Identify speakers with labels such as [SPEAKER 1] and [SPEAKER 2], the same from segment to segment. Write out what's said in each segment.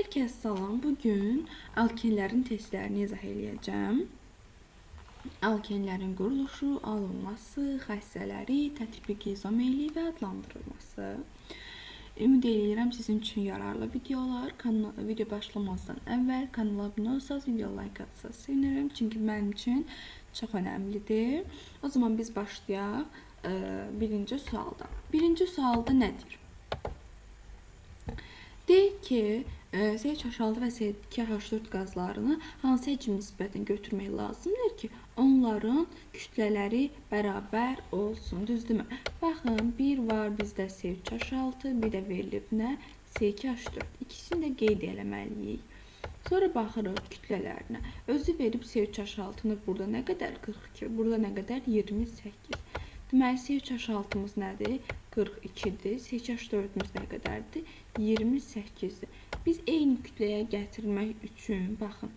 [SPEAKER 1] Herkes salam. Bugün alkenlərin testlərini izah edəcəm. Alkenlərin quruluşu, alınması, xassələri, tətbiqi izomeli və adlandırılması. Ümid edirəm sizin üçün yararlı videolar. Video başlamazdan əvvəl kanala abunə olsanız, video like atsanız sevinirim. Çünki mənim üçün çox önəmlidir. O zaman biz başlayaq birinci sualdan. Birinci sualda nədir? Deyək ki, CH6 və CH4 qazlarını hansı həcm nisbətən götürmək lazımdır ki, onların kütlələri bərabər olsun, düzdürmü? Baxın, bir var bizdə CH6, bir də verilib nə? CH4. İkisini də qeyd eləməliyik. Sonra baxırıq kütlələrinə. Özü verib CH6-nı burada nə qədər? 42, burada nə qədər? 28. Deməli, CH6-mız nədir? 42-dir. CH4-ümüz nə qədərdir? 28-dir. Biz eyni kütləyə gətirmək üçün, baxın,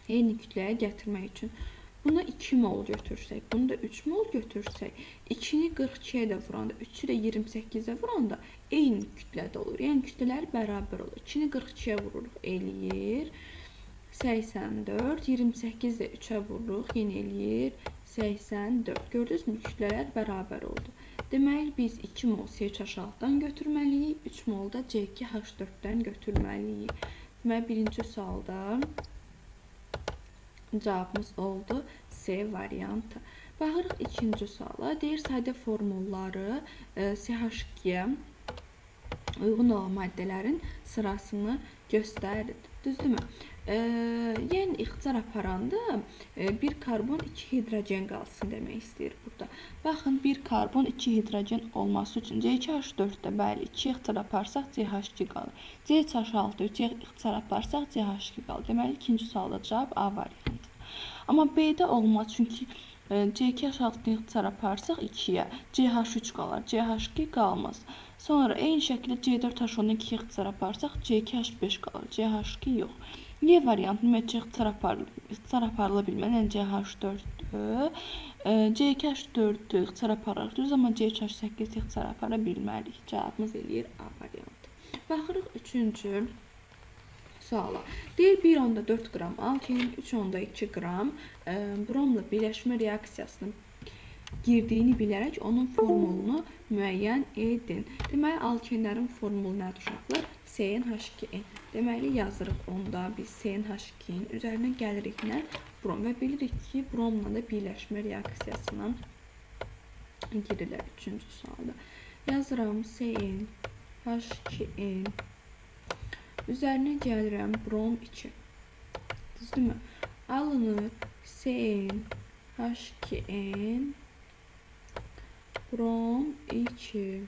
[SPEAKER 1] eyni kütləyə gətirmək üçün buna 2 mol götürsək, bunu da 3 mol götürsək, 2-ni 42-yə də vuranda, 3-ü də 28-ə vuranda eyni kütlədə olur. Yəni, kütlələr bərabər olur. 2-ni 42-yə vururuq, eləyir 84, 28 də 3-ə vururuq, yenə eləyir 84. Gördünüz mü? Kütlələr bərabər oldu. Deməli, biz 2 mol CH6-dan götürməliyik, 3 mol da C2H4-dən götürməliyik. Deməli, birinci sualda cavabımız oldu C variantı. Baxırıq ikinci suala. Deyir, sadə formulları CH2-yə uyğun olan maddələrin sırasını göstərir. Düzdürmü? Yəni, ixtisar aparanda bir karbon 2 hidrogen qalsın demək istəyir burada. Baxın, bir karbon 2 hidrogen olması üçün C2H4-də bəli 2 ixtisar aparsaq CH2 qalır. CH6 3 ixtisar aparsaq CH2 qalır. Deməli, ikinci sualda cavab A variantı. Amma B-də olmaz, çünki C2H6-ını ixtisar aparsaq 2-yə, CH3 qalar, CH2 qalmaz. Sonra eyni şəkildə C4H10-u 2 ixtisar aparsaq C2H5 qalır, CH2 yox. Y variantı ümumiyyətcə ixtisar aparıla bilməz, yəni CH4-dür. C2H4-dür, ixtisar aparırıq, düz, amma C3H8 ixtisar apara bilmərik. Cavabımız eləyir A variantı. Baxırıq üçüncü suala. Deyir, 1,4 qram alkenin 3,2 qram bromla birləşmə reaksiyasının girdiyini bilərək onun formulunu müəyyən edin. Deməli, alkenlərin formulu nədir uşaqlar? CnH2n. Deməli, yazırıq onda biz CnH2-in üzərinə gəlirik nə? Brom və bilirik ki, bromla da birləşmə reaksiyasına girilər üçüncü sualda. Yazıram CnH2n. Üzərinə gəlirəm brom 2. Düzdürmü? Alınır CnH2n brom 2.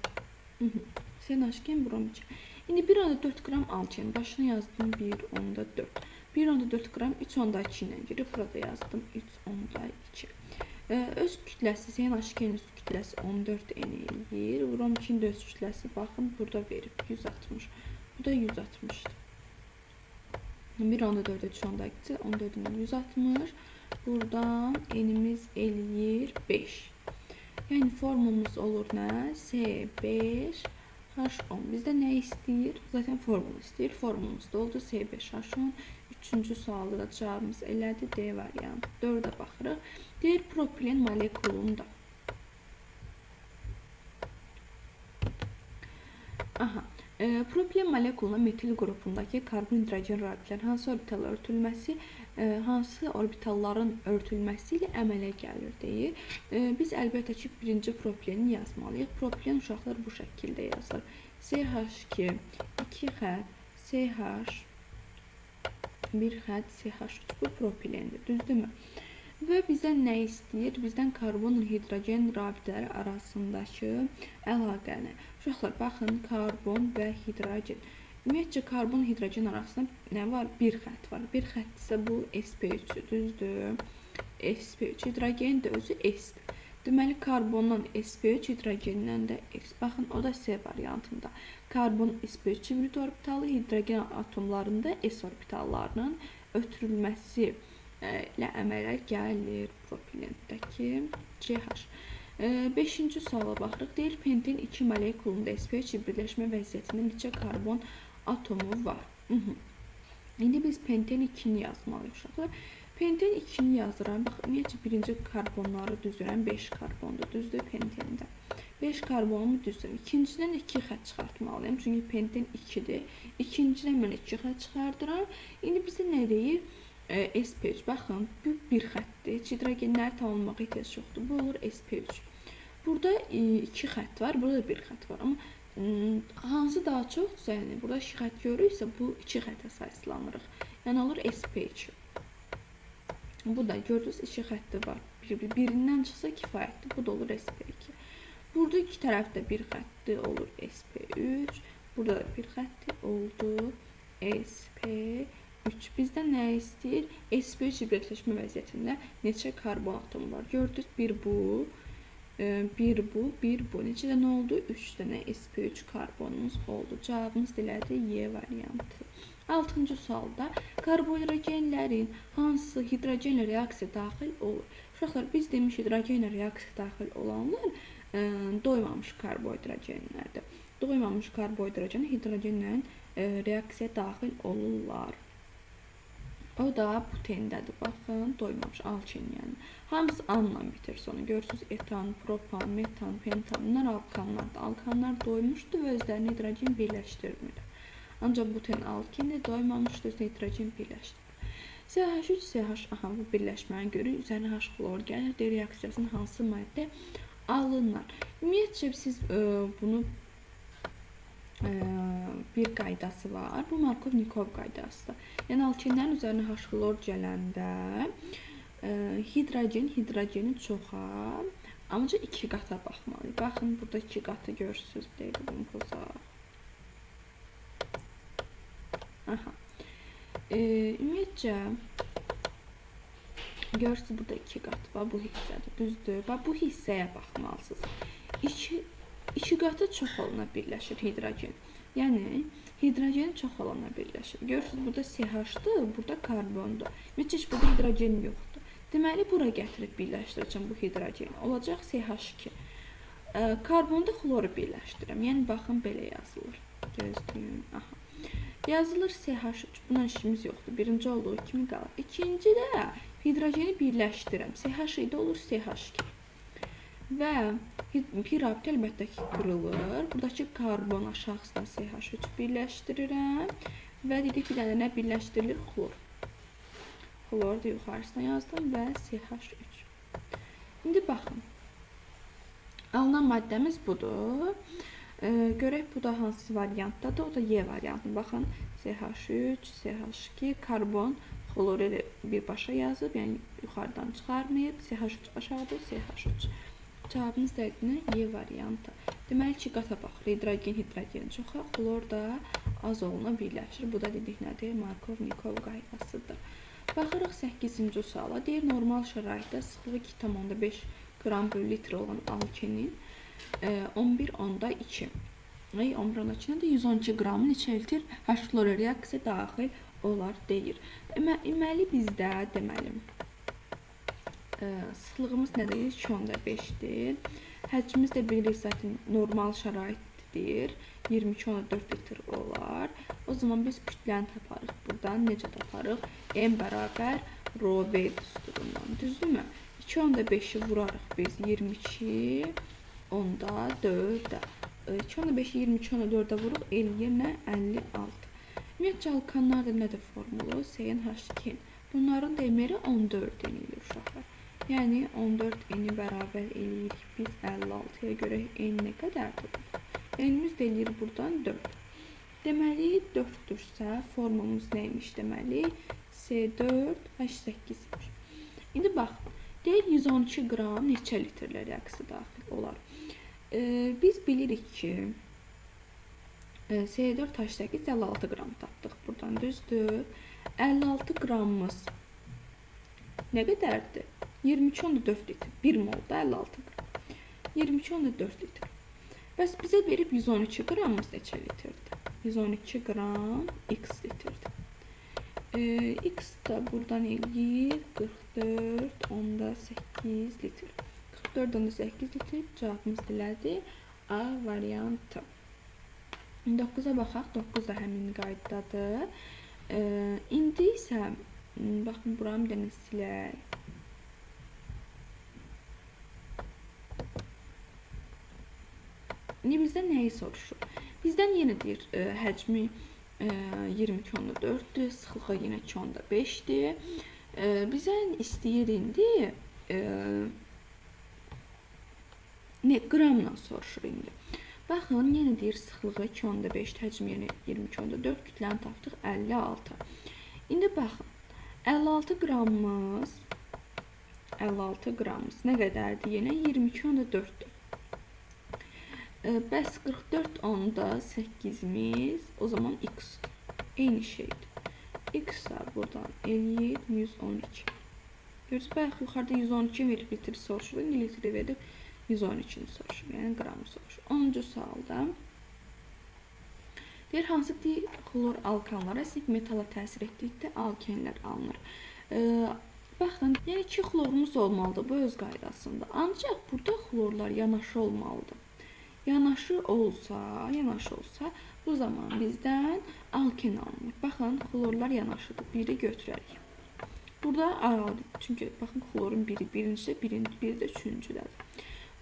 [SPEAKER 1] CnH2n brom 2. İndi 1,4 qram alken. Başına yazdım 1,4. 1,4 qram 3,2 ilə girib. Burada yazdım 3,2. Öz kütləsi, CnH2-nin öz kütləsi 14 n eləyir. Brom 2-nin də öz kütləsi, baxın, burada verib 160. Bu da 160'dır. 1,4'e 3,2, 14'ün 160. Buradan n'imiz eləyir 5. Yəni formulumuz olur nə? C5H10. Bizdə nə istəyir? Zaten formulu istəyir. Formulumuz da oldu C5H10. Üçüncü sualda da cavabımız elədi D variantı. 4'ə baxırıq. Deyir, propilen molekulunda. Aha. Propilen molekuluna metil qrupundakı karbon hidrogen rabitlərin hansı orbitalların örtülməsi ilə əmələ gəlir deyir. Biz əlbəttə ki, birinci propileni yazmalıyıq. Propilen uşaqlar bu şəkildə yazılır. CH2, 2 xət, CH, 1 xət, CH3. Bu propilendir, düzdürmü? Və bizdən nə istəyir? Bizdən karbon hidrogen rabitələri arasındakı əlaqəni. Uşaqlar, baxın, karbon və hidrogen. Ümumiyyətcə, karbon hidrogen arasında nə var? Bir xət var. Bir xət isə bu sp3-dür, düzdür? sp3, hidrogen də özü s-dir. Deməli, karbondan sp3, hidrogenindən də s. Baxın, o da C variantında. Karbon sp3 hibrid orbitalı, hidrogen atomlarında s orbitallarının ötürülməsi ilə əmələ gəlir propilendəki CH. 5-ci suala baxırıq. Deyir, pentin 2 molekulunda sp3 hibridləşmə vəziyyətində neçə karbon atomu var? İndi biz penten 2-ni yazmalıyıq uşaqlar. Penten 2-ni yazıram. Bax, ümumiyyətcə birinci karbonları düzürəm. 5 karbondur, düzdür pentində. 5 karbonumu düzürəm. İkincidən 2 xət çıxartmalıyım. Çünki penten 2-dir. İkincidən mən 2 xət çıxardıram. İndi bizə nə deyir? SP3. Baxın, bu bir xətdir. Hidrogenləri tamamlamaq ehtiyac yoxdur. Bu olur SP3. Burada 2 xət var, burada da bir xət var. Amma hansı daha çoxdursa, yəni burada 2 xət görürüksə, bu 2 xətə sayıslanırıq. Yəni olur SP3. Bu da gördünüz 2 xətti var. Birindən çıxsa kifayətdir. Bu da olur SP2. Burada iki tərəfdə bir xətti olur SP3. Burada da bir xətti oldu SP3. Bizdən nə istəyir? SP3 hibridləşmə vəziyyətində neçə karbon atomu var? Gördünüz, bir bu, bir bu, bir bu. Neçə dənə oldu? 3 dənə SP3 karbonumuz oldu. Cavabımız deməli Y variantı. 6-cı sualda karbohidrogenlərin hansı hidrogenlə reaksiya daxil olur? Uşaqlar, biz demiş hidrogenlə reaksiya daxil olanlar doymamış karbohidrogenlərdir. Doymamış karbohidrogen hidrogenlə reaksiya daxil olurlar. O da butendədir. Baxın, doymamış alkin yəni. Hamısı anla bitir sonu. Görürsünüz, etan, propan, metan, pentan. Bunlar alkanlardır. Alkanlar doymuşdur və özlərini hidrogen birləşdirmir. Ancaq buten alkinlə doymamışdır, özünə hidrogen birləşdirir. CH3, CH, aha, bu birləşməni görür. Üzərinə H klor gəlir. D reaksiyasının hansı maddə alınır? Ümumiyyətcə, siz bunu bir qaydası var. Bu Markov-Nikov qaydasıdır. Yəni, alkinlərin üzərinə H klor gələndə hidrogenin çoxa, ancaq 2 qata baxmalıyıq. Baxın, burada 2 qatı görürsünüz. Deyil, bunu pozaq. Aha. Ümumiyyətcə, görürsünüz, burada 2 qat var. Bu hissədir, düzdür. Bu hissəyə baxmalısınız. 2 qatı çox olana birləşir hidrogen. Yəni, hidrogen çox olana birləşir. Görürsünüz, burada CH-dır, burada karbondur. Ümumiyyətcə, burada hidrogen yoxdur. Deməli, bura gətirib birləşdirəcəm bu hidrogeni. Olacaq CH2. Karbonda xloru birləşdirəm. Yəni, baxın, belə yazılır. Gözləyin. Aha. Yazılır CH3. Bundan işimiz yoxdur. Birinci olduğu kimi qalır. İkinci də hidrogeni birləşdirəm. CH2 olur CH2. Və pirapit əlbəttə ki, qırılır. Buradakı karbon aşağısına CH3 birləşdirirəm. Və dedik ki, nə birləşdirilir? Xlor. Xloru da yuxarısına yazdım və CH3. İndi baxın. Alınan maddəmiz budur. Görək, bu da hansı variantdadır? O da Y variantı. Baxın, CH3, CH2, karbon, xloru birbaşa yazıb, yəni yuxarıdan çıxarmayıb. CH3 aşağıdır, CH3. Cavabımız dəqiqlə Y variantı. Deməli, 2 qata baxır. Hidrogen çoxa, xlor da az oluna birləşir. Bu da dedik nədir? Markov-Nikov qaydasıdır. Baxırıq 8-ci suala. Deyir, normal şəraitdə sıxlığı 2,5 qram bölü litr olan alkinin 11,2. 11,2 nədir? 112 qramın neçə litr H-klor reaksiya daxil olar deyir. Deməli, bizdə sıxlığımız nədir? 2,5-dir. Həcmimiz də bilirik zaten normal şəraitdir. 22,4 litr olar. O zaman biz kütləni taparıq. Buradan necə taparıq? M bərabər rho V düsturundan. Düzdürmü? 2,5-i vurarıq biz 22, onda 4-də. 2,5-i 22,4-də vuruq, eləyir nə? 56. Ümumiyyətcə, alkanlar da nədir formulu? CnH2. Bunların demiri 14 enilir uşaqlar. Yəni, 14 eni bərabər eləyirik biz 56-ya görə n nə qədərdir? N'imiz də eləyir buradan 4. Deməli, 4-dürsə, formumuz neymiş deməli? C4H8 imiş. İndi bax, deyil 112 qram neçə litrlə reaksiya daxil olar? Biz bilirik ki, C4H8 56 qram tapdıq buradan, düzdür. 56 qramımız nə qədərdir? 22,4 litr. 1 molda 56 qram. 22,4 litr. Bəs bizə verib 112 qramımız neçə litrdir? 112 qram x litrdir. X da buradan eləyir 44, onda 8 litr. 44, onda 8 litr. Cavabımız elədi A variantı. 9-a baxaq. 9 da həmin qaydadır. İndi isə baxın buranı bir dənə silək. İndi bizdən nəyi soruşur? Bizdən yenə deyir həcmi 22.4-dür, sıxlığı yenə 2.5-dir. Bizdən istəyir indi qramla soruşur indi. Baxın, yenə deyir sıxlığı 2.5, həcmi yenə 22.4, kütləni tapdıq 56. İndi baxın, 56 qramımız nə qədərdir? Yenə 22.4-dür. Bəs 44.8'imiz o zaman x. Eyni şeydir. X'lar buradan eləyir 112. Görürsünüz, belki yuxarıda 112 verib litri soruşur. İndi litri verib 112'ni soruşur. Yəni qramı soruşur. 10-cu sualda deyir, hansı dixlor alkanlara zinc metala təsir etdikdə alkenlər alınır. Baxın, yəni 2 xlorumuz olmalıdır bu öz qaydasında. Ancaq burada xlorlar yanaşı olmalıdır. Yanaşı olsa, bu zaman bizdən alken alınır. Baxın, xlorlar yanaşıdır. Biri götürərik. Burada aralı, çünki baxın xlorun biri birincidə, biri də üçüncüdədir.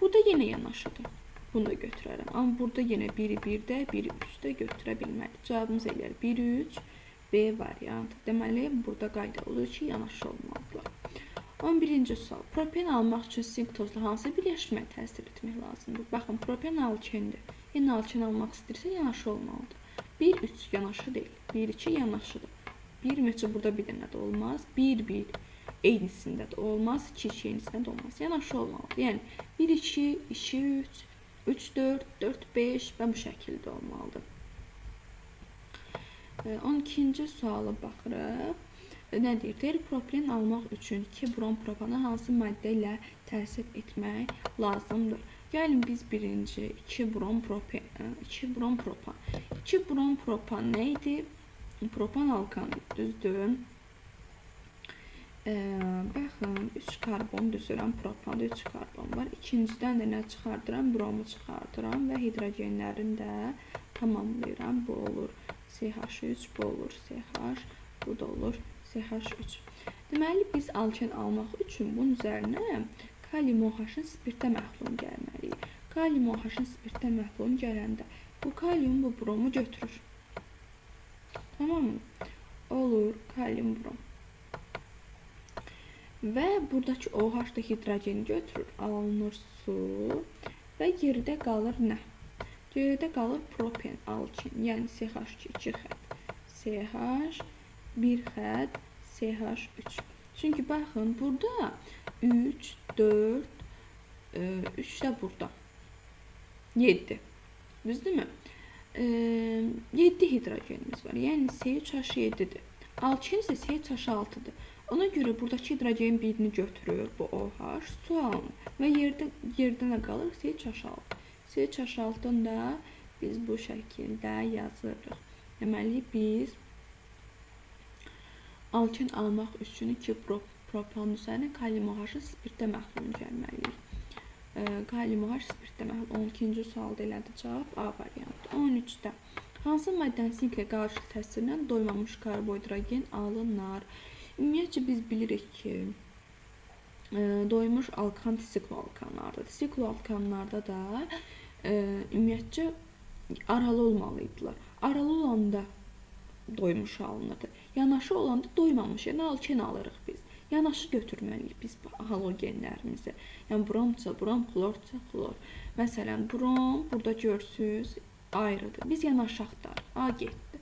[SPEAKER 1] Burada yenə yanaşıdır. Bunu da götürərəm. Amma burada yenə biri 1-də, biri 3-də götürə bilmərik. Cavabımız eləyər 1-3, B variantı. Deməli, burada qayda olur ki, yanaşı olmalıdırlar. 11-ci sual. Propen almaq üçün zinc tozla hansı birləşmə təsir etmək lazımdır? Baxın, propen alkendir. Yəni alken almaq istəyirsə yanaşı olmalıdır. 1-3 yanaşı deyil. 1-2 yanaşıdır. 1-3 burada bir dənə də olmaz. 1-1 eynisində də olmaz. 2-2 eynisində də olmaz. Yanaşı olmalıdır. Yəni 1-2, 2-3, 3-4, 4-5 və bu şəkildə olmalıdır. 12-ci suala baxırıq. Nə deyir? Deyir, propilen almaq üçün 2 brom propana hansı maddə ilə təsir etmək lazımdır? Gəlin biz birinci 2 brom propan. 2 brom propan nə idi? Propan alkan, düzdür. Baxın, 3 karbon düzürəm, propanda 3 karbon var. İkincidən də nə çıxardıram? Bromu çıxardıram və hidrogenlərini də tamamlayıram. Bu olur CH3, bu olur CH, bu da olur CH3. Deməli, biz alken almaq üçün bunun üzərinə kalium OH-ın spirtə məhlulunu gəlməliyik. Kalium OH-ın spirtə məhlulunu gələndə bu kalium bu bromu götürür. Tamam mı? Olur kalium brom. Və buradakı OH da hidrogeni götürür, alınır su və geridə qalır nə? Geridə qalır propen alken, yəni CH2 2 xətt, CH 1 xətt, CH3. Çünki baxın, burada 3, 4, 3 də burada. 7. Düzdürmü? 7 hidrogenimiz var. Yəni CH7-dir. Alken isə CH6-dır. Ona görə buradakı hidrogenin birini götürür bu OH, su alınır və yerdə nə qalır? CH6. CH6-dan da biz bu şəkildə yazırıq. Deməli, biz alken almaq üçün 2 propan üzərinə kalium OH-ın spirtə məhlulunu gəlməliyik. Kalium OH spirtə məhlul 12-ci sualda elədi cavab A variantı. 13-də hansı maddənin zinklə qarşılıqlı təsirindən doymamış karbohidrogen alınır? Ümumiyyətcə biz bilirik ki, doymuş alkan sikloalkanlardadır. Sikloalkanlarda da ümumiyyətcə aralı olmalıydılar. Aralı olanda doymuş alınırdı. Yanaşı olanda doymamış, yəni alken alırıq biz. Yanaşı götürməliyik biz halogenlərimizi. Yəni bromsa brom, klorsa klor. Məsələn, brom burada görsünüz ayrıdır. Biz yanaşı axtarıq. A getdi.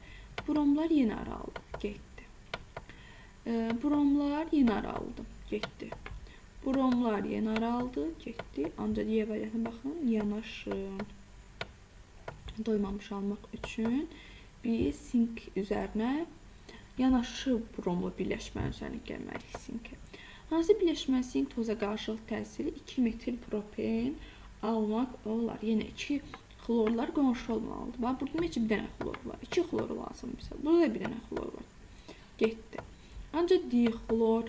[SPEAKER 1] Bromlar yenə aralıdır. Getdi. Bromlar yenə aralıdır. Getdi. Bromlar yenə aralıdır. Getdi. Ancaq Y variantına baxın. Yanaşı. Doymamış almaq üçün biz sink üzərinə yanaşı bromu birləşmənin üzərinə gəlməliyik sinkə. Hansı birləşmə sink toza qarşılıq təsiri 2 metil propen almaq olar. Yenə 2 xlorlar qonşu olmalıdır. Bax, burada bir dənə xlor var. 2 xlor lazım bizə. Burada da bir dənə xlor var. Getdi. Ancaq dixlor,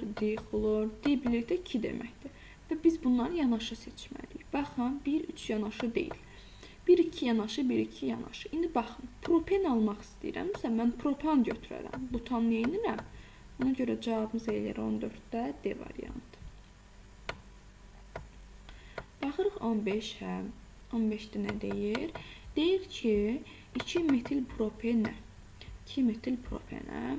[SPEAKER 1] di birlikdə 2 deməkdir. Və biz bunları yanaşı seçməliyik. Baxın, 1-3 yanaşı deyil. 1-2 yanaşı, 1-2 yanaşı. İndi baxın, propen almaq istəyirəmsə, mən propan götürərəm. Butan neyinirəm? Ona görə cavabımız eləyir 14-də D variantı. Baxırıq 15-ə. 15-də nə deyir? Deyir ki, 2 metil propenə. 2 metil propenə.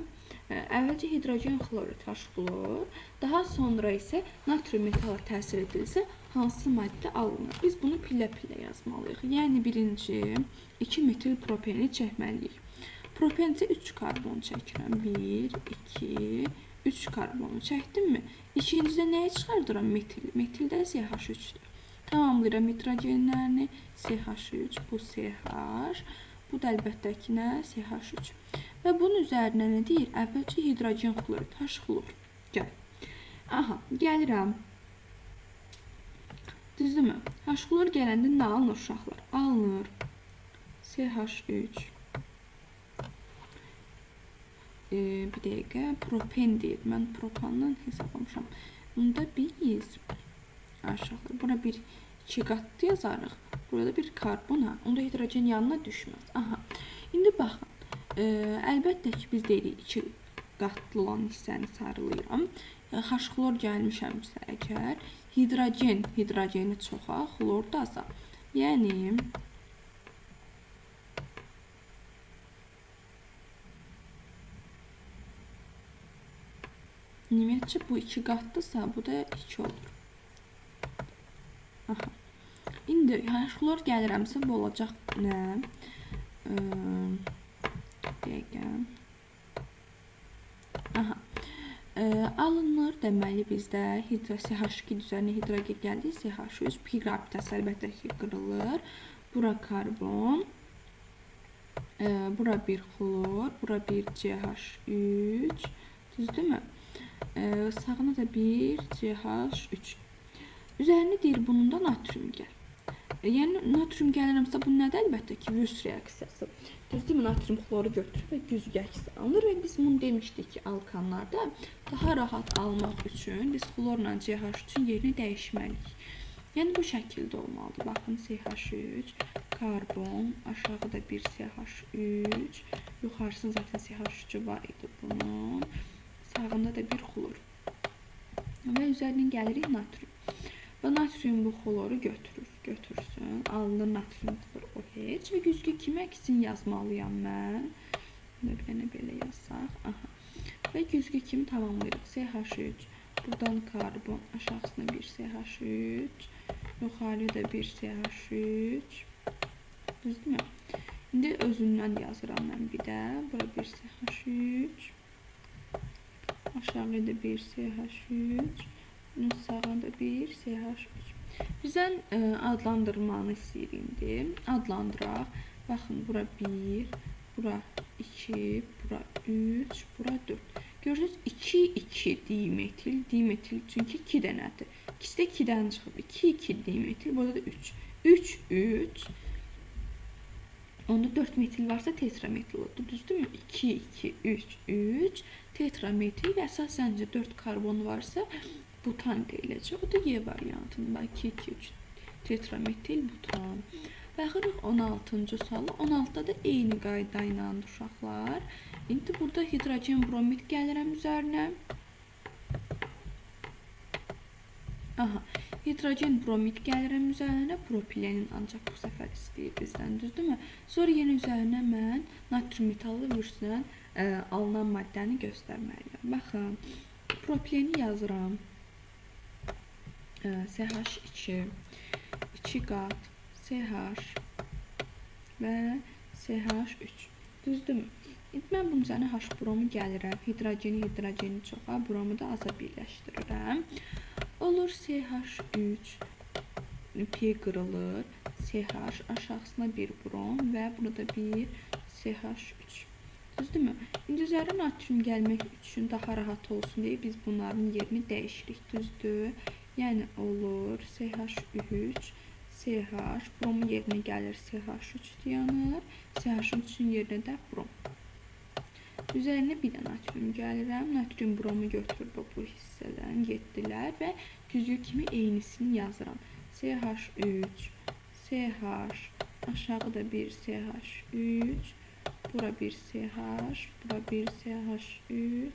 [SPEAKER 1] Əvvəlcə hidrogen xlorid H-xlor, daha sonra isə natrium metala təsir edilsə, hansı maddə alınır? Biz bunu pillə-pillə yazmalıyıq. Yəni, birinci 2 metil propeni çəkməliyik. Propencə 3 karbon çəkirəm. 1, 2, 3 karbonu çəkdim mi? İkincidə nəyə çıxardıram? Metil. Metildə CH3-dür. Tamamlayıram hidrogenlərini. CH3, bu CH, bu da əlbəttə ki, nə? CH3. Və bunun üzərinə nə deyir? Əvvəlcə hidrogen xlorid, H-xlor. Gəl. Aha, gəlirəm. Düzdürmü? H-xlor gələndə nə alınır uşaqlar? Alınır. CH3. Bir dəqiqə. Propen deyil. Mən propandan hesablamışam. Bunda biz aşağıda. Buna bir 2 qatlı yazarıq. Burada bir karbon. Onda hidrogen yanına düşməz. Aha. İndi baxın. Əlbəttə ki, biz deyirik 2 qatlı olan hissəni sarılayıram. H-xlor gəlmişəmsə əgər, hidrogeni çoxa, xlor da aza. Yəni, ümumiyyətcə bu 2 qatlısa, bu da 2 olur. Aha. İndi H-xlor gəlirəmsə, bu olacaq nə? Dəqiqə. Aha. Alınır, deməli bizdə CH2 üzərinə hidrogen gəldi, CH3, pi qrafitası əlbəttə ki, qırılır. Bura karbon, bura bir xlor, bura bir CH3, düzdürmü? Sağına da bir CH3. Üzərinə deyir, bunun da natrium gəl. Yəni, natrium gəlirəmsə, bu nədir? Əlbəttə ki, Vürs reaksiyası. Düzdürmü? Natrium xloru götürür və güzgü əksi alınır və biz bunu demişdik ki, alkanlarda daha rahat almaq üçün biz xlorla CH3-ün yerini dəyişməliyik. Yəni, bu şəkildə olmalıdır. Baxın, CH3, karbon, aşağıda bir CH3, yuxarısında zaten CH3 var idi bunun, sağında da bir xlor. Və üzərindən gəlirik natrium. Və natrium bu xloru götürsün. Alınır natrium xlor OH və güzgü kimi əksin yazmalıyam mən. Növbəni belə yazsaq. Aha. Və güzgü kimi tamamlayırıq. CH3, buradan karbon, aşağısına bir CH3, yuxarıya da bir CH3. Düzdürmü? İndi özündən yazıram mən bir də. Bura bir CH3. Aşağıya da bir CH3. Bunun sağında bir CH3. Bizdən adlandırmanı istəyir indi. Adlandıraq. Baxın, bura 1, bura 2, bura 3, bura 4. Görürsünüz, 2, 2 dimetil. Dimetil çünki 2 dənədir. İkisi də 2-dən çıxıb. 2, 2 dimetil. Burada da 3. 3, 3. Onda 4 metil varsa tetrametil oldu. Düzdürmü? 2, 2, 3, 3. Tetrametil və əsasən 4 karbon varsa butan deyiləcək. O da Y variantında 2, 2, 3 tetrametil butan. Baxırıq 16-cı suala. 16-da da eyni qayda ilə uşaqlar. İndi burada hidrogen bromid gəlirəm üzərinə. Aha. Hidrogen bromid gəlirəm üzərinə. Propilenin ancaq bu səfər istəyir bizdən, düzdürmü? Sonra yenə üzərinə mən natrium metalı vürsdən alınan maddəni göstərməliyəm. Baxın, propileni yazıram. CH2, 2 qat, CH və CH3. Düzdürmü? İndi mən bunun üzərinə H bromu gəlirəm. Hidrogeni çoxa, bromu da aza birləşdirirəm. Olur CH3, pi qırılır, CH, aşağısına bir brom və burada bir CH3. Düzdürmü? İndi üzərinə natrium gəlmək üçün daha rahat olsun deyə biz bunların yerini dəyişirik. Düzdür? Yəni olur CH3, CH, bromun yerinə gəlir CH3 dayanır, CH3-ün yerinə də brom. Üzərinə bir də natrium gəlirəm, natrium bromu götürüb bu hissədən getdilər və güzgü kimi eynisini yazıram. CH3, CH, aşağıda bir CH3, Bura bir CH, bura bir CH3.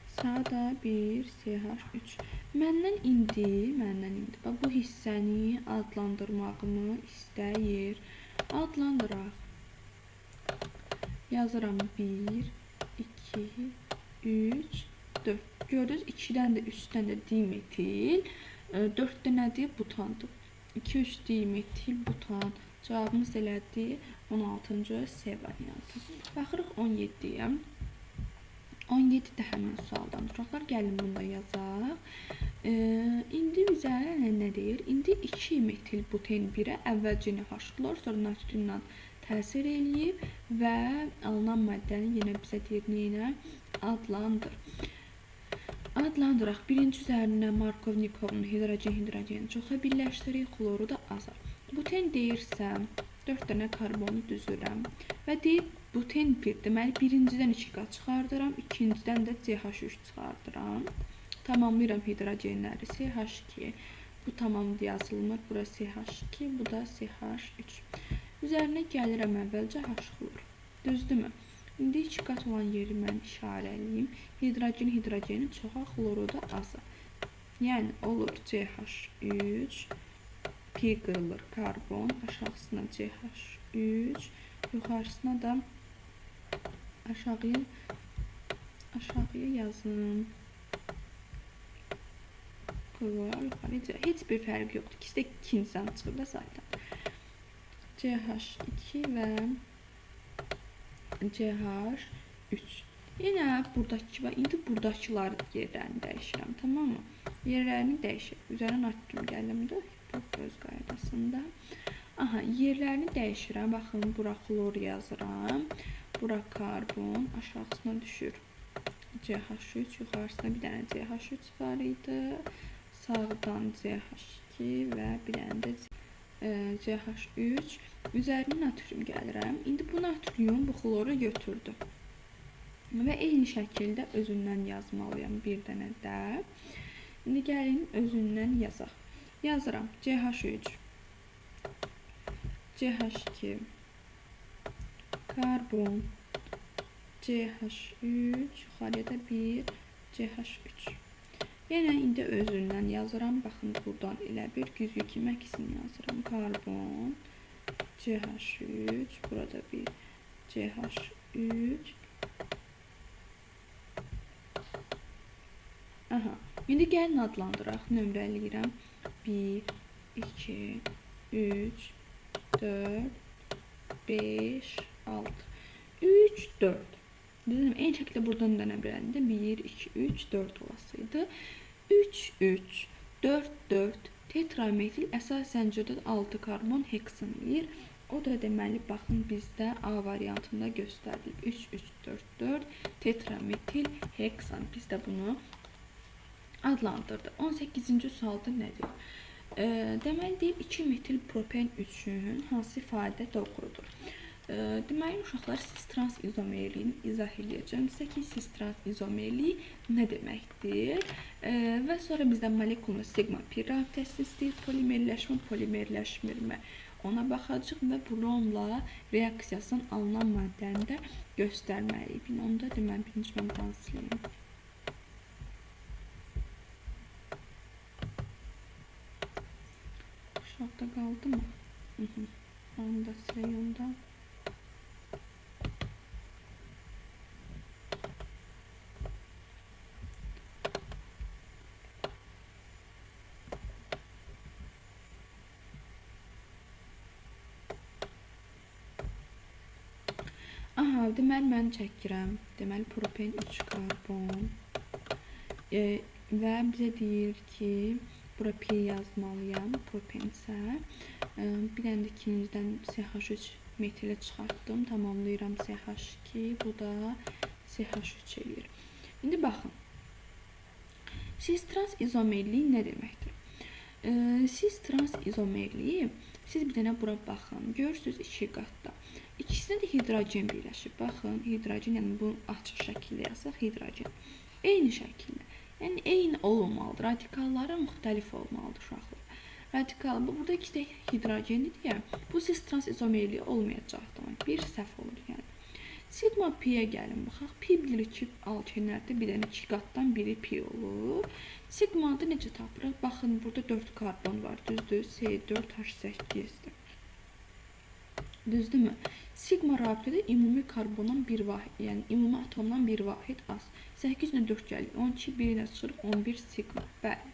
[SPEAKER 1] Sağda bir CH3. Məndən indi bax, bu hissəni adlandırmağımı istəyir. Adlandıraq. Yazıram 1, 2, 3, 4. Gördünüz, 2-dən də 3-dən də dimetil, 4-də nədir? Butandır. 2, 3 dimetil butan. Cavabımız elədi 16-cı C variantı. Baxırıq 17-yə. 17 də həmin sualdan duraqlar. Gəlin bunda yazaq. İndi bizə nə deyir? İndi 2 metil buten 1-ə əvvəlcə NH-lar, sonra natriumla təsir eləyib və alınan maddəni yenə bizə deyir neyinə? Adlandır. Adlandıraq. Birinci üzərinə Markovnikovun hidrogen çoxa birləşdirik, xloru da aza. Buten deyirsə, 4 dənə karbonu düzürəm və deyir buten 1. Deməli, birincidən 2 qat çıxardıram, ikincidən də CH3 çıxardıram. Tamamlayıram hidrogenləri. CH2. Bu tamamdır, yazılmır. Bura CH2, bu da CH3. Üzərinə gəlirəm əvvəlcə H-xlor. Düzdürmü? İndi 2 qat olan yeri mən işarəliyim. Hidrogenin çoxa, xloru da aza. Yəni, olur CH3, pi qırılır karbon, aşağısına CH3, yuxarısına da aşağıya yazın. Xlor, yuxarıya. Heç bir fərq yoxdur. İkisi də ikinciden çıxır da zaten. CH2 və CH3. Yenə buradakı və indi buradakılar yerlərini dəyişirəm, tamam mı? Yerlərini dəyişir. Üzərinə natrium gəlimdə, öz qaydasında. Aha, yerlərini dəyişirəm. Baxın, bura xlor yazıram. Bura karbon, aşağısına düşür CH3, yuxarısına bir dənə CH3 var idi. Sağdan CH2 və bir dənə də CH3. Üzərinə natrium gəlirəm. İndi bu natrium bu xloru götürdü. Və eyni şəkildə özündən yazmalıyam bir dənə də. İndi gəlin özündən yazaq. Yazıram CH3, CH2, karbon, CH3, yuxarıya da bir CH3. Yenə indi özündən yazıram. Baxın, buradan elə bir güzgü kimi əkisini yazıram. Karbon, CH3, burada bir CH3. Aha, indi gəlin adlandıraq. Nömrələyirəm. 1, 2, 3, 4, 5, 6, 3, 4. Dedim, en şəkildə buradan dənə biləndə 1, 2, 3, 4 olasıydı. 3, 3, 4, 4 tetrametil əsas zəncirdə 6 karbon heksan eləyir. O da deməli, baxın, bizdə A variantında göstərilib. 3, 3, 4, 4 tetrametil heksan. Biz də bunu adlandırdı. 18-ci sualda nədir? Deməli, deyib 2 metil propen üçün hansı ifadə doğrudur? Deməli, uşaqlar, cis trans izomerliyini izah edəcəm. Sizə ki, cis trans izomerliyi nə deməkdir? Və sonra bizdən molekulun sigma pi rabitəsi istəyir, polimerləşmirmə. Ona baxacaq və bromla reaksiyasından alınan maddəni də göstərməliyik. Onu da deməli, birinci mən transləyim. Aşağıda qaldı mı? Onu da siləyim da. Aha, deməli, mən çəkirəm. Deməli, propen 3 karbon. Və bizə deyir ki, bura pi yazmalıyam, propen isə. Bir dənə də ikincidən CH3 metili çıxartdım. Tamamlayıram CH2. Bu da CH3 eləyir. İndi baxın. Cis trans izomerliyi nə deməkdir? Cis trans izomerliyi, siz bir dənə bura baxın. Görürsünüz 2 qatda. İkisində də hidrogen birləşir. Baxın, hidrogen, yəni bu açıq şəkildə yazsaq, hidrogen. Eyni şəkildə. Yəni, eyni olmalıdır. Radikalları müxtəlif olmalıdır uşaqlar. Radikal bu burada 2 də hidrogendir deyə bu cis trans izomerliyi olmayacaqdır. Bir səhv olur yəni. Sigma pi'yə gəlin baxaq. Pi bilirik ki, alkenlərdə bir dənə 2 qatdan biri pi olur. Sigma'da necə tapırıq? Baxın, burada 4 karbon var, düzdür? C4H8'dir. Düzdürmü? Sigma rabitədə ümumi karbondan bir vahid, yəni ümumi atomdan bir vahid az. 8 ilə 4 gəlir, 12, 1 ilə çıxır, 11 sigma. Bəli.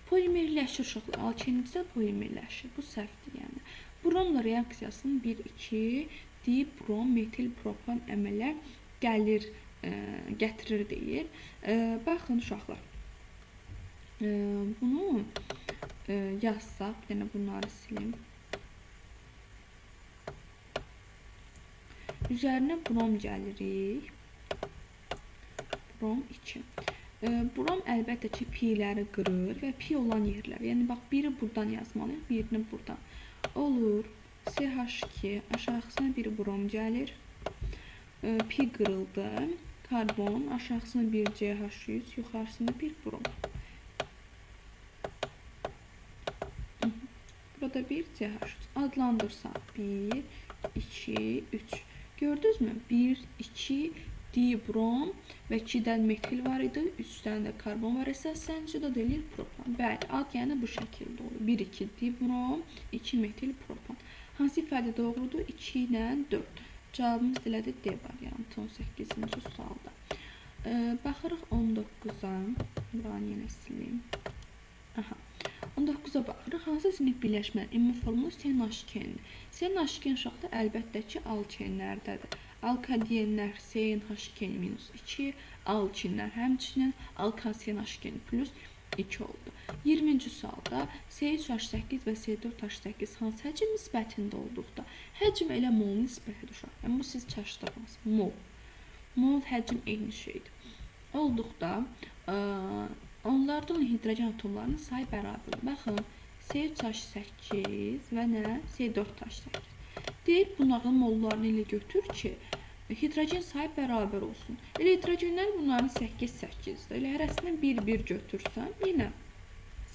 [SPEAKER 1] Polimerləşir uşaqlar, alkenlikdə polimerləşir. Bu səhvdir yəni. Bromla reaksiyasının 1-2 dibrom, metil, propan əməllər gəlir, gətirir deyir. Baxın uşaqlar. Bunu yazsaq, bir dənə bunları silim. Üzərinə brom gəlirik. Brom 2. Brom əlbəttə ki, pi'ləri qırır və pi olan yerlər. Yəni, bax, biri buradan yazmalıyıq, birini buradan. Olur, CH2, aşağısına bir brom gəlir. Pi qırıldı. Karbon, aşağısına bir CH3, yuxarısına bir brom. Burada bir CH3. Adlandırsaq 1, 2, 3. Gördünüz mü? 1, 2, dibrom və 2-dən metil var idi, 3-dən də karbon var isə səncədə deyilir propan. Bəli, ad yəni bu şəkildə olur. 1, 2 dibrom, 2 metil propan. Hansı ifadə doğrudur? 2 ilə 4. Cavabımız elədir D variantı 18-ci sualda. Baxırıq 19-a. Buranı yenə silim. Aha. 19-a baxırıq. Hansı sinif birləşmənin ümumi formulu CNH2-dir? CNH2 uşaqlar əlbəttə ki, alkenlərdədir. Alkadiyenlər CNH2-2, alkinlər həmçinin alkan-CNH2 plus 2 oldu. 20-ci sualda C3H8 və C4H8 hansı həcm nisbətində olduqda? Həcm elə mol nisbətidir uşaq. Yəni, bu siz çaşdırmaz. Mol. Mol həcm eyni şeydir. Olduqda onlardan hidrogen atomlarının sayı bərabər. Baxın, C3H8 və nə? C4H8. Deyir, bunların mollarını ilə götür ki, hidrogen sayı bərabər olsun. Elə hidrogenlər bunların 8-8-dir. Elə hərəsindən 1-1 götürsən, yenə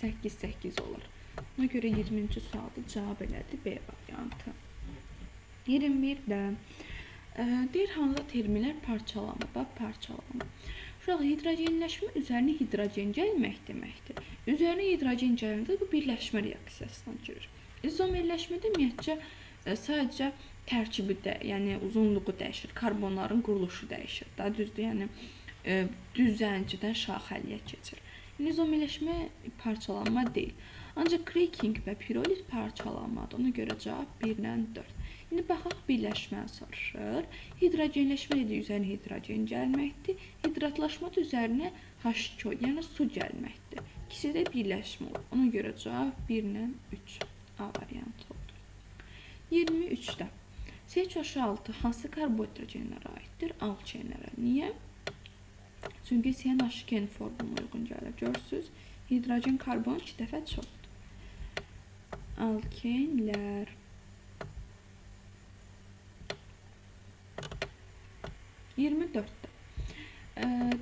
[SPEAKER 1] 8-8 olur. Ona görə 20-ci sualda cavab elədi B variantı. 21-də deyir, hansı terminlər parçalanma? Bax, parçalanma. Uşaq, hidrogenləşmə üzərinə hidrogen gəlmək deməkdir. Üzərinə hidrogen gəlməkdə bu birləşmə reaksiyasına girir. İzomerləşmədə ümumiyyətcə sadəcə tərkibi də, yəni uzunluğu dəyişir, karbonların quruluşu dəyişir. Daha düzdür, yəni düz zəncidən şaxəliyə keçir. İzomerləşmə parçalanma deyil. Ancaq cracking və pirolit parçalanmadır. Ona görə cavab 1-lə 4. İndi baxaq birləşməni soruşur. Hidrogenləşmə dedik, üzərinə hidrogen gəlməkdir. Hidratlaşma da üzərinə H2O, yəni su gəlməkdir. İkisi də birləşmə olur. Ona görə cavab 1-lə 3. A variantı oldu. 23-də CH6 hansı karbohidrogenlərə aiddir? Alkenlərə. Niyə? Çünki CNH2 formuna uyğun gəlir. Görürsünüz, hidrogen karbon 2 dəfə çoxdur. Alkenlər.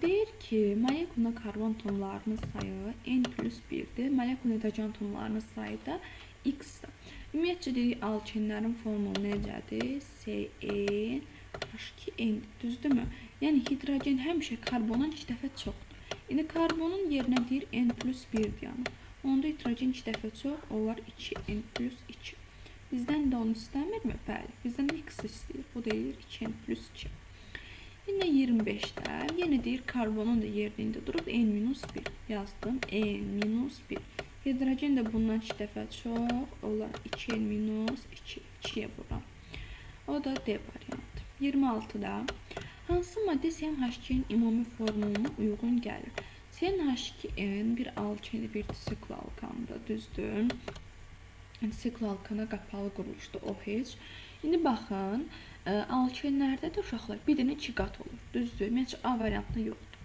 [SPEAKER 1] Deyir ki, molekulda karbon atomlarının sayı N+1'dir. Molekulda hidrogen atomlarının sayı da X-dir. Ümumiyyətcə dedik, alkenlərin formulu necədir? CnH2n, düzdürmü? Yəni, hidrogen həmişə karbondan 2 dəfə çoxdur. İndi karbonun yerinə deyir N+1 deyənik. Onda hidrogen 2 dəfə çox, onlar 2N+2. Bizdən də onu istəmirmi? Bəli, bizdən də X istəyir. Bu deyir 2N+2. Yine 25'də, yenə deyir karbonun da yerində durub N-1 yazdım. N-1. Hidrogen də bundan 2 dəfə çox, onlar 2N-2, 2'ye vuram. O da D variantı. 26'da hansı madde CnH2'nin ümumi formuluna uyğun gəlir? CnH2n bir alkeni, bir sikl alkandır, düzdür. Sikl alkana qapalı quruluşda OH. İndi baxın, alkenlərdə də uşaqlar bir dənə 2 qat olur, düzdür. Ümumiyyətcə A variantında yoxdur.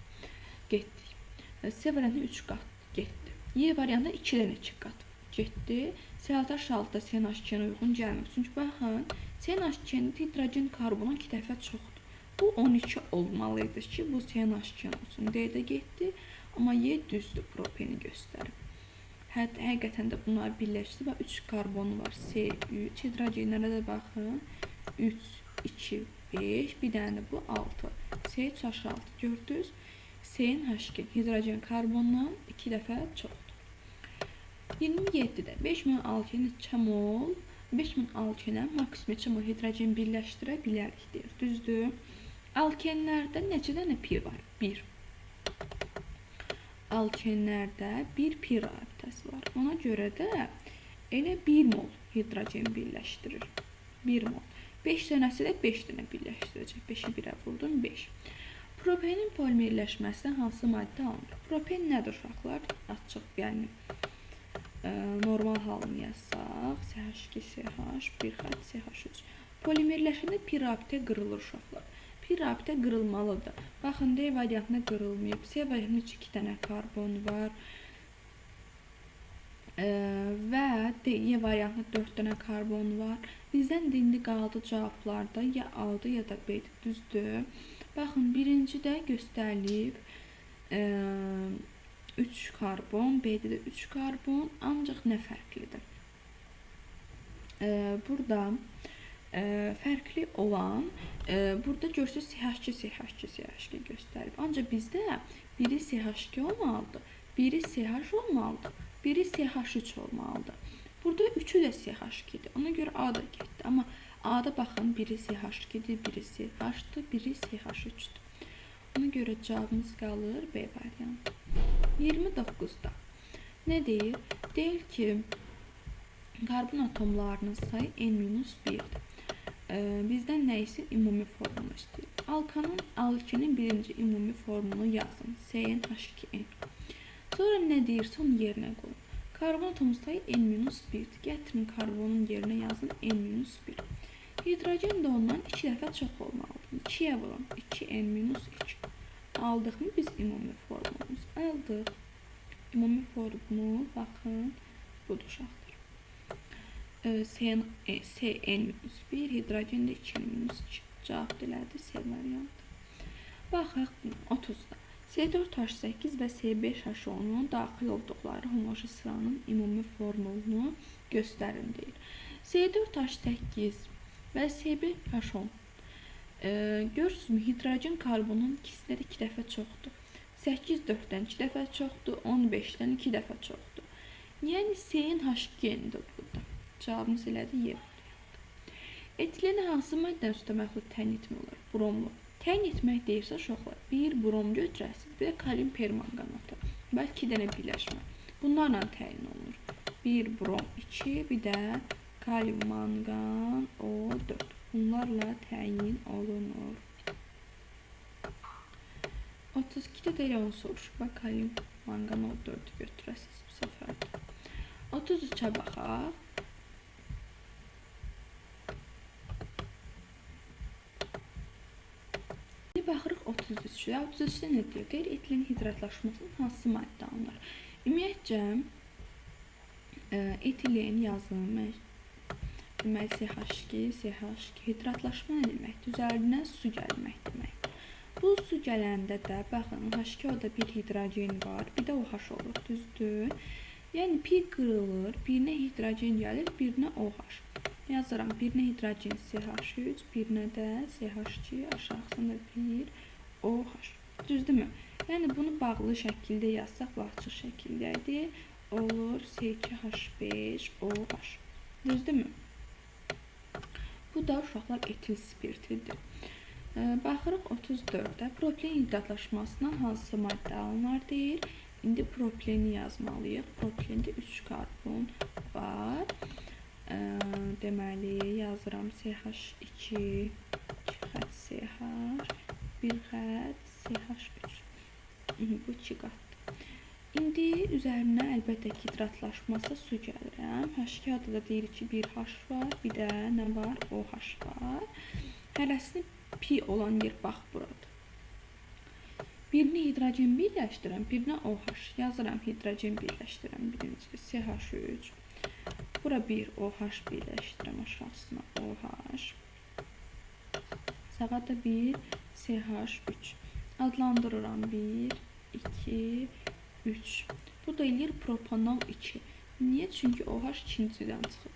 [SPEAKER 1] Getdik. C variantında 3 qat getdi. Y variantında 2 dənə 2 qat getdi. CH6-da CnH2-nə uyğun gəlmir. Çünki baxın, CnH2-nin hidrogen karbonun 2 dəfə çoxdur. Bu 12 olmalıydı ki, bu CnH2 olsun. D-də getdi, amma Y düzdür, propeni göstərib. Həqiqətən də bunlar birləşdi. Bax 3 karbonu var. C3 hidrogenlərə də baxın. 3 2 5 bir dənə də bu 6. C3H6 gördünüz? CnH2 hidrogen karbondan 2 dəfə çoxdur. 27-də 5000 alkeni neçə mol? 5000 alkenə maksimum neçə mol hidrogen birləşdirə bilərik deyir. Düzdür? Alkenlərdə neçə dənə pir var? 1. Alkenlərdə bir pir rabitəsi var. Ona görə də elə 1 mol hidrogen birləşdirir. 1 mol. 5 dənəsi də 5 dənə birləşdirəcək. 5-i 1-ə vurdum 5. Propenin polimerləşməsində hansı maddə alınır? Propen nədir uşaqlar? Açıq, yəni normal halını yazsaq, CH2CH, bir xətt CH3. Polimerləşəndə pir rabitə qırılır uşaqlar. Pir rabitə qırılmalıdır. Baxın, D variantında qırılmayıb. C variantında 2 dənə karbon var. Və D variantında 4 dənə karbon var. Bizdən indi qaldı cavablarda ya A-dır ya da B-dir. Düzdür? Baxın, birincidə göstərilib 3 karbon, B-də də 3 karbon, ancaq nə fərqlidir? Burada fərqli olan, burada görürsünüz CH2 göstərib. Ancaq bizdə biri CH2 olmalıdır, biri CH olmalıdır, biri CH3 olmalıdır. Burada üçü də CH2'dir. Ona görə A da getdi. Amma A-da baxın, biri CH2'dir, biri CH-dır, biri CH3'dür. Ona görə cavabımız qalır B variantı. 29'da nə deyir? Deyir ki, karbon atomlarının sayı n-1'dir. Bizdən nə isə ümumi formunu istəyir. Alkenin birinci ümumi formunu yazın. CnH2n. Sonra nə deyirsə onun yerinə qoyun. Karbon atomu sayı n-1'dir. Gətirin karbonun yerinə yazın n-1. Hidrogen də ondan 2 dəfə çox olmalıdır. 2'yə vurun. 2n-2. Aldıq mı biz ümumi formumuz? Aldıq. Ümumi formu baxın budur uşaqlar. Cn-1, hidrogen də 2n-2. Cavab elədi C variantı. Baxaq 30'da. C4H8 və C5H10'un daxil olduqları homojen sıranın ümumi formulunu göstərin deyir. C4H8 və C5H10 görürsünüzmü? Hidrogen karbonun ikisi də 2 dəfə çoxdur. 8 4-dən 2 dəfə çoxdur, 15-dən 2 dəfə çoxdur. Yəni CnH2-dir burada. Cavabımız elədi Y variantı. Etileni hansı maddən üstə məxluq təyin etmək olar? Bromlu. Təyin etmək deyirsə uşaqlar, bir brom götürəsiniz, bir də kalium permanganatı və 2 dənə birləşmə. Bunlarla təyin olunur. 1 brom 2, bir də kalium mangan O4. Bunlarla təyin olunur. 32'də də elə onu soruşur. Bax, kalium mangan O4'ü götürəsiniz bu səfərdə. 33'ə baxaq. Baxırıq 33'də. 33'də nə deyir? Deyir, etilen hidratlaşmasının hansı maddə alınır? Ümumiyyətcə, etilen yazılır. Deməli, CH2, CH2 hidratlaşma nə deməkdir? Üzərindən su gəlmək deməkdir. Bu su gələndə də, baxın, H2-da bir hidrogen var, bir də OH olur, düzdür? Yəni, pi qırılır, birinə hidrogen gəlir, birinə OH. Yazıram, birinə hidrogen CH3, birinə də CH2, aşağısında bir OH. Düzdürmü? Yəni, bunu bağlı şəkildə yazsaq, açıq şəkildədir. Olur C2H5, OH. Düzdürmü? Bu da uşaqlar etil spirtidir. Baxırıq 34'də. Propilen hidratlaşmasından hansı maddə alınır deyir. İndi propileni yazmalıyıq. Propilende 3 karbon var. Deməli, yazıram CH2, 2 xətt CH, 1 xətt CH3. Bu 2 qatdır. İndi üzərinə əlbəttə ki, hidratlaşmasa su gəlirəm. H2-da da deyir ki, bir H var, bir də nə var? OH var. Hərəsini pi olan yer bax buradır. Birini hidrogen birləşdirəm, birinə OH. Yazıram, hidrogen birləşdirəm. Birinci CH3. Bura bir OH birləşdirəm, aşağısına OH. Sağa da bir CH3. Adlandırıram 1, 2, 3. Bu da eləyir propanol 2. Niyə? Çünki OH ikincidən çıxır.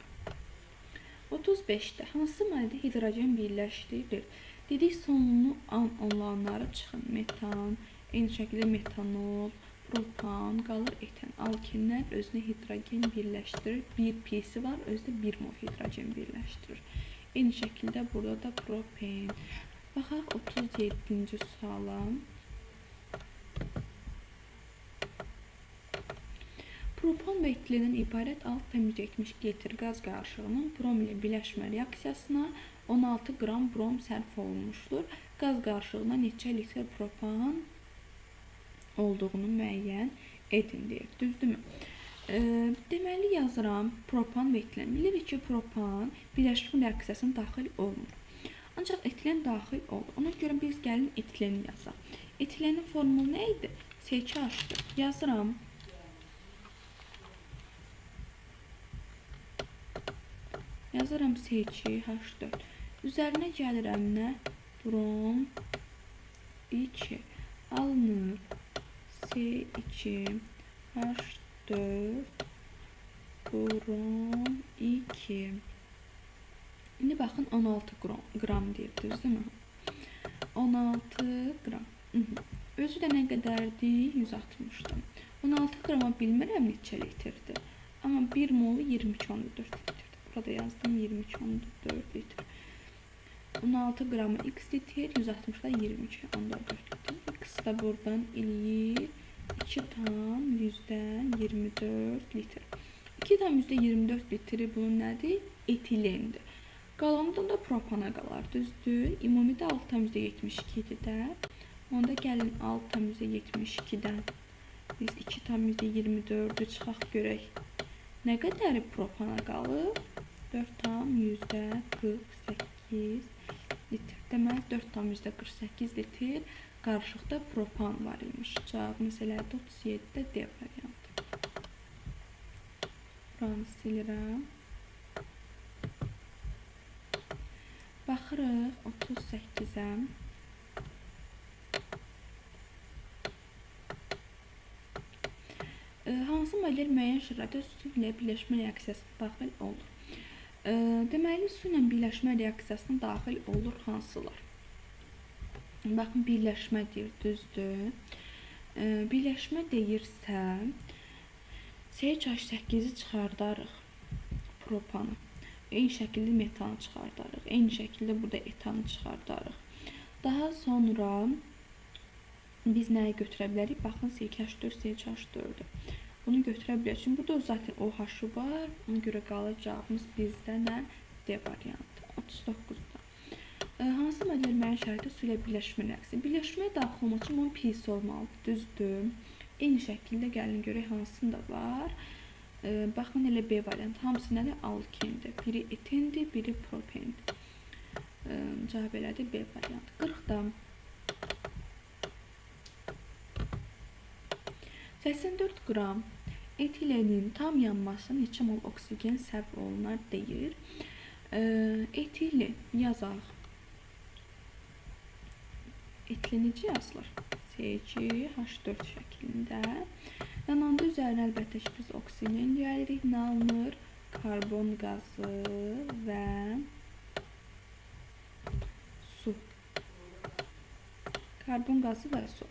[SPEAKER 1] 35-də hansı maddə hidrogen birləşdirir? Dedik sonunu an olanları çıxın. Metan, eyni şəkildə metanol, propan, qalır eten. Alkenlər özünə hidrogen birləşdirir. Bir pisi var, özdə 1 mol hidrogen birləşdirir. Eyni şəkildə burada da propen. Baxaq 37-ci suala. Propan və etilendən ibarət 6,72 litr qaz qarışığının brom ilə birləşmə reaksiyasına 16 qram brom sərf olunmuşdur. Qaz qarışığına neçə litr propan olduğunu müəyyən edin deyir. Düzdürmü? Deməli yazıram propan və etilen. Bilirik ki, propan birləşmə reaksiyasına daxil olmur. Ancaq etilen daxil olur. Ona görə biz gəlin etileni yazaq. Etilenin formulu nə idi? C2H4. Yazıram. Yazıram C2H4. Üzərinə gəlirəm nə? Brom 2 alınır. C2H4 brom 2. İndi baxın 16 qram deyir, düzdürmü? 16 qram. Özü də nə qədərdir? 160'dır. 16 qrama bilmirəm neçə litrdir. Amma 1 molu 22,4 litrdir. Burada yazdım 22,4 litr. 16 qramı x litr, 160'da 22,4 litr. X da buradan eləyir 2 tam %24 litr. 2 tam %24 litri bunun nədir? Etilendir. Qalanında da propana qalar, düzdür. Ümumi də 6 tam %72 idi də. Onda gəlin 6 tam %72-dən biz 2 tam %24'ü çıxaq görək. Nə qədəri propana qalır? 4 tam %48 litr. Deməli 4 tam %48 litr qarışıqda propan var imiş. Cavabımız elədi 37-də D variantı. Buranı silirəm. Baxırıq 38-ə. Hansı molekül müəyyən şəraitdə su ilə birləşmə reaksiyasına daxil olur? Deməli, su ilə birləşmə reaksiyasına daxil olur hansılar? Baxın, birləşmə deyir, düzdür. Birləşmə deyirsə, CH8-i çıxardarıq, propanı. Eyni şəkildə metanı çıxardarıq. Eyni şəkildə burada etanı çıxardarıq. Daha sonra biz nəyə götürə bilərik? Baxın, CH4, CH4-dür. Bunu götürə bilərik. Çünki burada zaten OH-ı var. Ona görə qalır cavabımız bizdə nə? D variantı. 39-da. Hansı model müəyyən şəraitdə su ilə birləşmə reaksiyası? Birləşməyə daxil olmaq üçün bunun pisi olmalıdır. Düzdür. Eyni şəkildə gəlin görək hansında var. Baxın, elə B variantı. Hamısı nədir? Alkendir. Biri etendir, biri propendir. Cavab elədi B variantı. 40-da. 84 qram etilenin tam yanmasına neçə mol oksigen sərf olunar deyir. Etilen yazaq. Etilen necə yazılır? C2H4 şəklində. Yananda üzərinə əlbəttə ki, biz oksigen gəlirik. Nə alınır? Karbon qazı və su. Karbon qazı və su.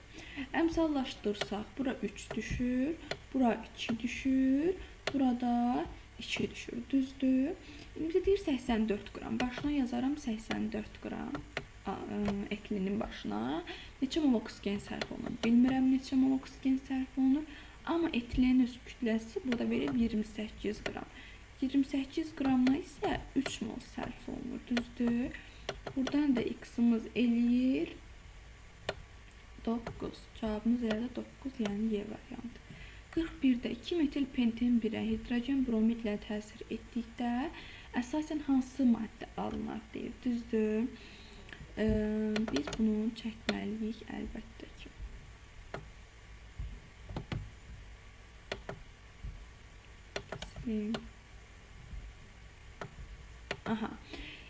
[SPEAKER 1] Əmsallaşdırsaq, bura 3 düşür, bura 2 düşür, burada 2 düşür, düzdür. İndi deyir 84 qram. Başına yazaram 84 qram etilenin başına. Neçə mol oksigen sərf olunur? Bilmirəm neçə mol oksigen sərf olunur. Amma etilenin öz kütləsi burada verir 28 qram. 28 qramla isə 3 mol sərf olunur, düzdür. Buradan da x-imiz eləyir 9. Cavabımız elədi 9, yəni Y variantı. 41-də 2 metil penten 1-ə hidrogen bromidlə təsir etdikdə əsasən hansı maddə alınır deyir, düzdür. Biz bunu çəkməliyik əlbəttə ki. Aha.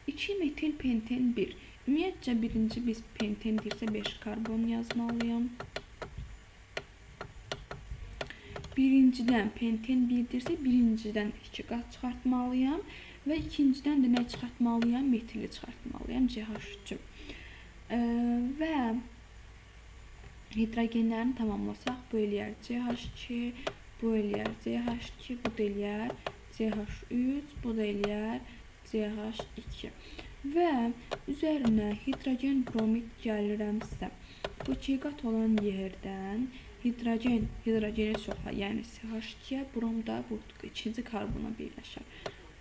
[SPEAKER 1] 2 metil penten 1. Ümumiyyətcə birinci biz penten deyirsə 5 karbon yazmalıyım. birincidən penten 1-dirsə, birincidən 2 qat çıxartmalıyam və ikincidən də nə çıxartmalıyam? Metili çıxartmalıyam, CH3-ü. Və hidrogenlərini tamamlasaq, bu eləyər CH2, bu eləyər CH2, bu da eləyər CH3, bu da eləyər CH2. Və üzərinə hidrogen bromid gəlirəmsə, bu 2 qat olan yerdən hidrogeni çoxa, yəni CH2-yə, brom da bu ikinci karbona birləşər.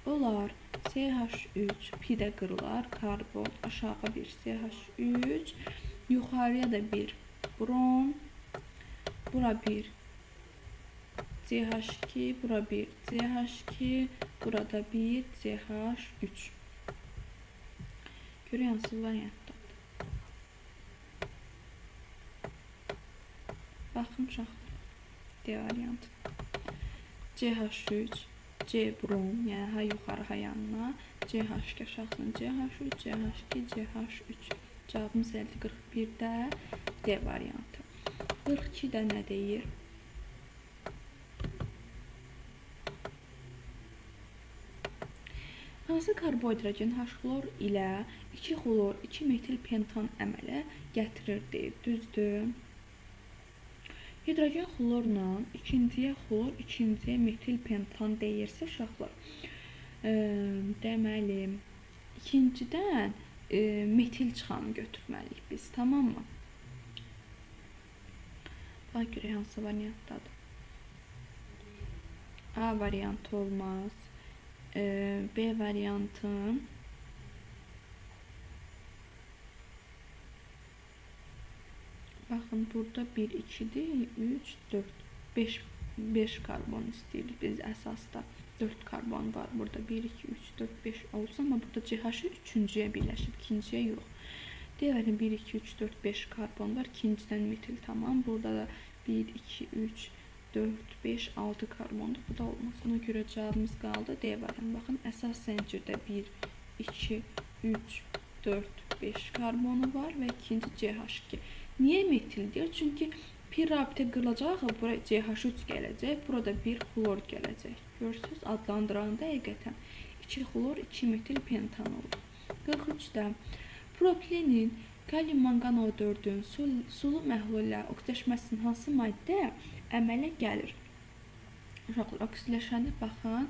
[SPEAKER 1] Olar CH3, pi də qırılar, karbon, aşağı bir CH3, yuxarıya da bir brom, bura bir CH2, bura bir CH2, burada bir CH3. Görək hansı variantdadır. Baxın uşaqlar, D variantı. CH3, C brom, yəni ha yuxarı ha yanına, CH2 aşağısına CH3, CH2, CH3. Cavabımız əldə 41-də D variantı. 42-də nə deyir? Hansı karbohidrogen H-xlor ilə 2 xlor, 2 metil pentan əmələ gətirir deyir. Düzdür. Hidrogen xlorla ikinciyə xlor, ikinciyə metil pentan deyirsə uşaqlar, deməli, ikincidən metil çıxanı götürməliyik biz, tamam mı? Bax, görək hansı variantdadır. A variantı olmaz. B variantı. Baxın, burada 1, 2-dir, 3, 4, 5 karbon istəyirik biz əsasda. 4 karbon var burada. 1, 2, 3, 4, 5 olsa, amma burada CH üçüncüyə birləşib, ikinciyə yox. Deyəlim 1, 2, 3, 4, 5 karbon var. İkincidən metil tamam. Burada da 1, 2, 3, 4, 5, 6 karbondur. Bu da olmaz. Ona görə cavabımız qaldı D variantı. Baxın, əsas zəncirdə 1, 2, 3, 4, 5 karbonu var və ikinci CH2. Niyə metil deyir? Çünki pi rabitə qırılacaq, buraya CH3 gələcək, burada bir xlor gələcək. Görürsünüz, adlandıranda həqiqətən 2 xlor, 2 metil pentan olur. 43-də propilenin kalium manqan O4-ün sulu məhlullə oksidaşmasının hansı maddə əmələ gəlir? Uşaqlar, oksidaşanda baxın,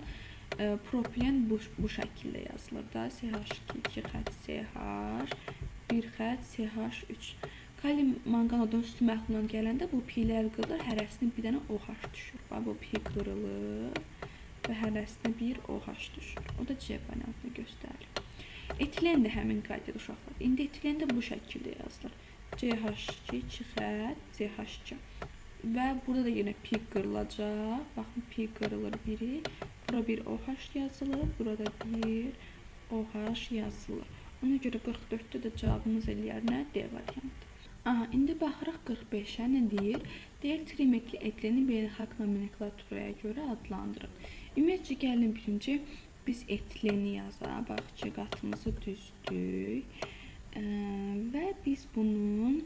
[SPEAKER 1] propilen bu şəkildə yazılır da. CH2, 2 xət CH, 1 xət CH3. Kalium manqan O4 sulu məhlulundan gələndə bu pi'lər qırılır, hərəsinə bir dənə OH düşür. Bax, bu pi qırılır və hərəsinə bir OH düşür. O da C variantını göstərir. Etilen də həmin qaydada uşaqlar. İndi etilen də bu şəkildə yazılır. CH2, 2 xət, CH2. Və burada da yenə pi qırılacaq. Baxın, pi qırılır biri. Bura bir OH yazılır, burada bir OH yazılır. Ona görə 44-də də cavabımız eləyər nə? D variantı. Aha, indi baxırıq 45-ə nə deyir? Deyir, trimetli etileni beynəlxalq nomenklaturaya görə adlandırır. Ümumiyyətcə, gəlin birinci biz etileni yazaq. Bax, 2 qatımızı düzdük. Və biz bunun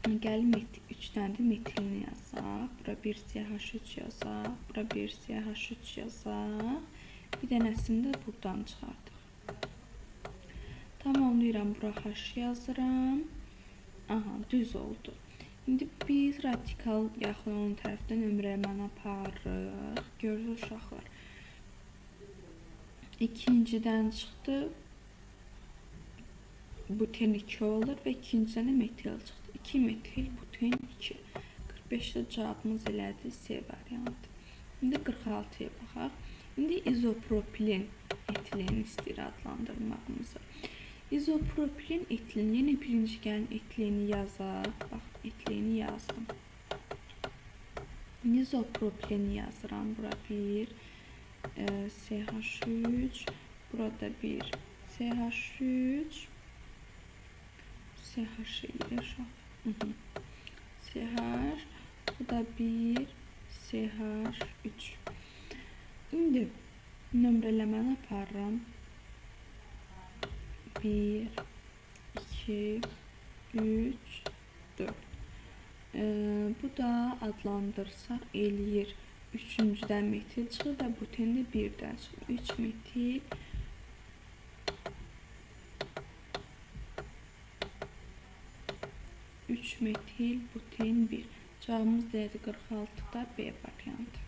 [SPEAKER 1] gəlin 3-dən də metilini yazaq. Bura 1 CH3 yazaq. Bura 1 CH3 yazaq. Bir dənəsini də buradan çıxardıq. Tamamlayıram, bura H yazıram. Aha, düz oldu. İndi biz radikal yaxın olan tərəfdən nömrələməni aparırıq. Görürüz uşaqlar. İkincidən çıxdı. Buten 2 olur və ikincidən də metil çıxdı. 2 metil, buten 2. 45-də cavabımız elədi C variantı. İndi 46-ya baxaq. İndi izopropilen etileni istəyir adlandırmağımızı. İzopropilen etilen, yenə birinci gəlin etileni yazaq. Bax, etileni yazdım. İzopropileni yazıram. Bura bir CH3, burada bir CH3, CH ile CH, bu da bir CH3. İndi nömrələməni aparıram. 1, 2, 3, 4. Bu da adlandırsaq eləyir. Üçüncüdən metil çıxır və buten də birdən çıxır. 3 metil 3 metil buten 1. Cavabımız deyədir 46-da B variantı.